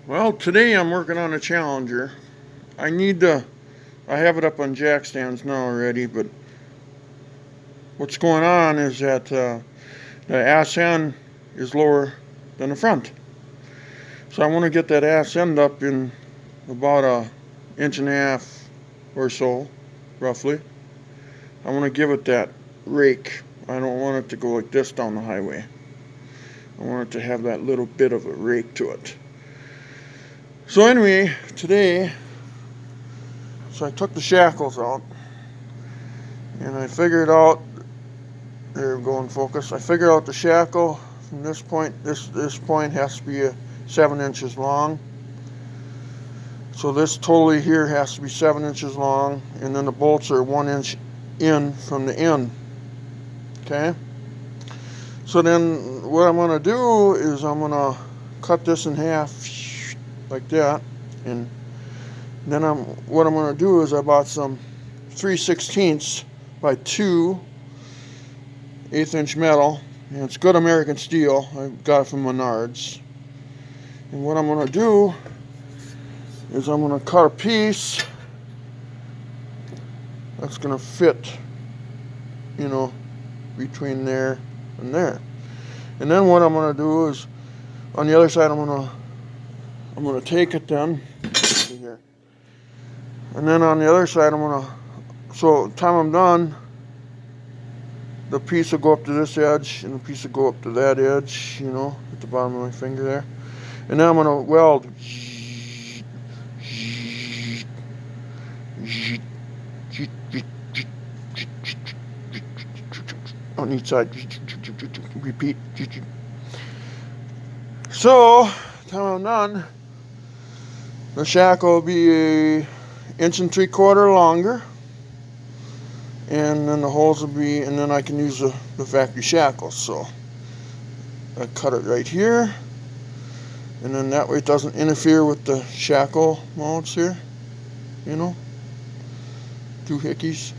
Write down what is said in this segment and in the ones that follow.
Well, today I'm working on a Challenger. I need to, I have it up on jack stands now already, but what's going on is that the ass end is lower than the front. So I want to get that ass end up in about a inch and a half or so, roughly. I want to give it that rake. I don't want it to go like this down the highway. I want it to have that little bit of a rake to it. So anyway, today, so I took the shackles out and I figured out, there we go in focus, I figured out the shackle from this point, this point has to be 7 inches long. So this totally here has to be 7 inches long, and then the bolts are 1 inch in from the end. Okay? So then what I'm going to do is I'm going to cut this in half like that, and then what I'm going to do is I bought some 3/16 by 2 1/8 inch metal, and it's good American steel. I got it from Menards. And what I'm going to do is I'm going to cut a piece that's going to fit, between there and there. And then what I'm going to do is on the other side I'm going to take it then here. And then on the other side so by the time I'm done, the piece will go up to this edge and the piece will go up to that edge, at the bottom of my finger there. And then I'm going to weld on each side. Repeat. So, by the time I'm done, the shackle will be 1 3/4 inches longer, and then the holes will be, and then I can use the factory shackles. So I cut it right here, and then that way it doesn't interfere with the shackle mounts here, 2 hickeys.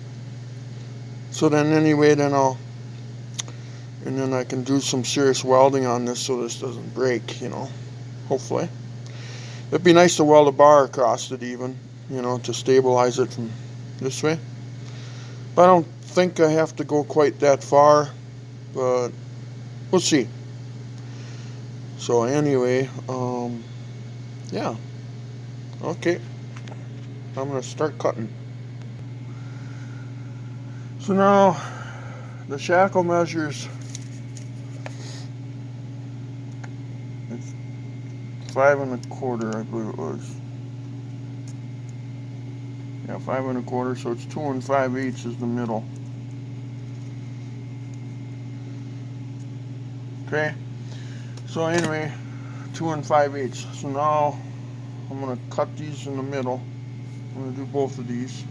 So then anyway, and then I can do some serious welding on this so this doesn't break, hopefully. It'd be nice to weld a bar across it even, to stabilize it from this way. But I don't think I have to go quite that far, but we'll see. So anyway, yeah. Okay. I'm going to start cutting. So now the shackle measures, it's 5 1/4, I believe it was. Yeah, 5 1/4, so it's 2 5/8 is the middle. Okay, so anyway, 2 5/8. So now I'm going to cut these in the middle. I'm going to do both of these.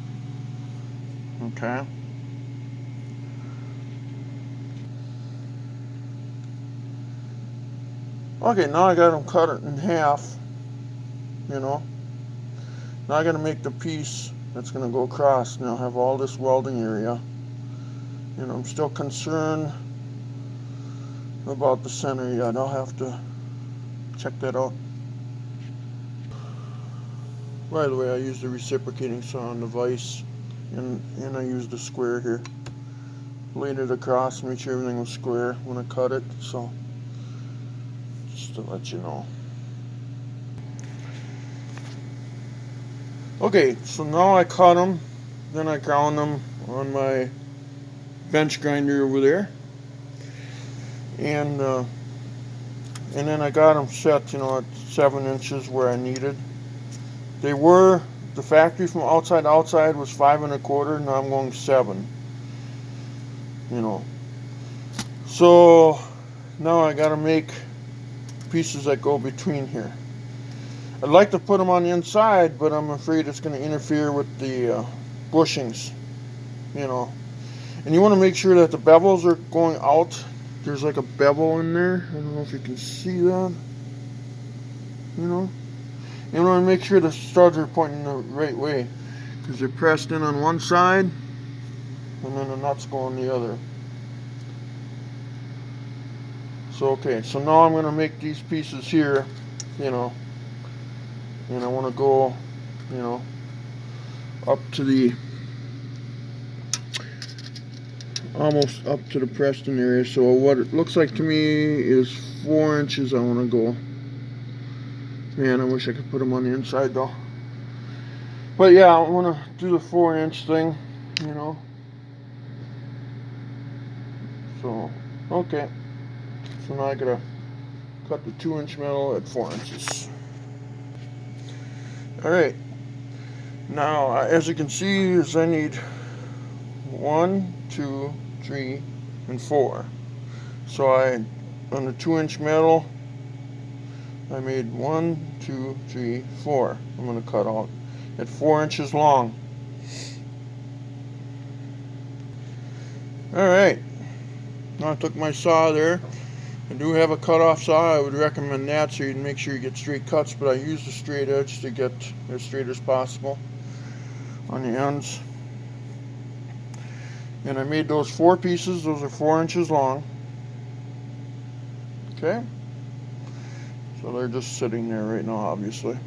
Okay. Okay, now I got them cut it in half, Now I got to make the piece that's going to go across. And I'll have all this welding area. I'm still concerned about the center yet. I'll have to check that out. By the way, I used the reciprocating saw on the vise, and I used the square here. Laid it across, made sure everything was square when I cut it, so just to let you know. Okay, so now I cut them, then I ground them on my bench grinder over there, and then I got them set, at 7 inches where I needed. They were, the factory from outside was 5 1/4, now I'm going 7, So now I got to make pieces that go between here. I'd like to put them on the inside, but I'm afraid it's going to interfere with the bushings, And you want to make sure that the bevels are going out. There's like a bevel in there. I don't know if you can see that. You want to make sure the studs are pointing the right way, because they're pressed in on one side, and then the nuts go on the other. So okay, so now I'm going to make these pieces here, and I want to go, up to the almost up to the Preston area. So what it looks like to me is 4 inches. I want to go. Man, I wish I could put them on the inside though. But yeah, I want to do the 4-inch thing, you know. So okay. So now I gotta cut the 2-inch metal at 4 inches. All right. Now, as you can see, is I need 1, 2, 3, and 4. So on the 2-inch metal, I made 1, 2, 3, 4. I'm going to cut out at 4 inches long. All right. Now I took my saw there. I do have a cutoff saw. I would recommend that so you can make sure you get straight cuts, but I use the straight edge to get as straight as possible on the ends. And I made those 4 pieces. Those are 4 inches long. Okay. So they're just sitting there right now, obviously.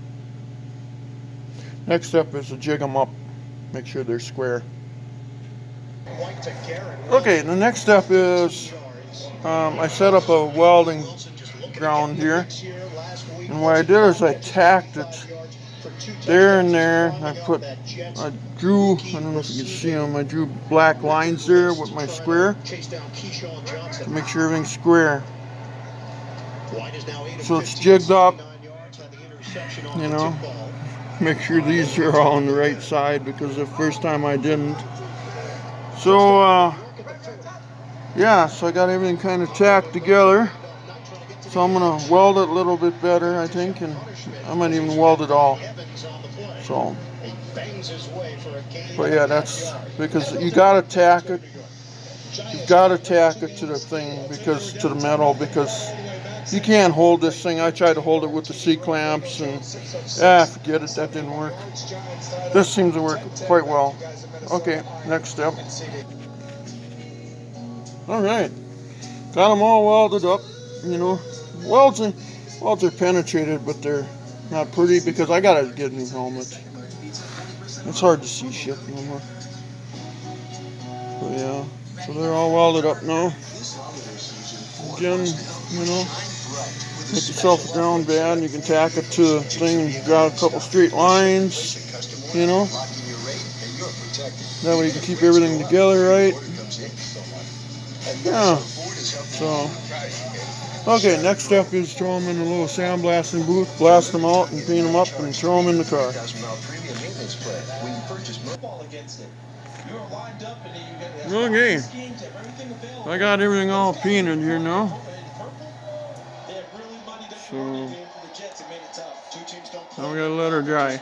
Next step is to jig them up. Make sure they're square. Okay, the next step is I set up a welding ground here. And what I did is I tacked it there and there. I drew, I don't know if you can see them, I drew black lines there with my square to make sure everything's square. So it's jigged up, you know. Make sure these are all on the right side because the first time I didn't. So, yeah, so I got everything kind of tacked together. So I'm going to weld it a little bit better, I think, and I might even weld it all. So, but yeah, that's because you got to tack it. You've got to tack it to the thing, to the metal, because you can't hold this thing. I tried to hold it with the C-clamps and forget it, that didn't work. This seems to work quite well. Okay, next step. Alright, got them all welded up, you know. Welds are penetrated, but they're not pretty because I gotta get a new helmet. It's hard to see shit no more. But yeah, so they're all welded up now. Again, you know, make yourself a ground band. You can tack it to the thing and draw a couple straight lines, you know. That way you can keep everything together right. Yeah. So, okay, next step is throw them in a little sandblasting booth, blast them out and paint them up and throw them in the car. Okay, I got everything all painted here now. So, now we gotta let her dry.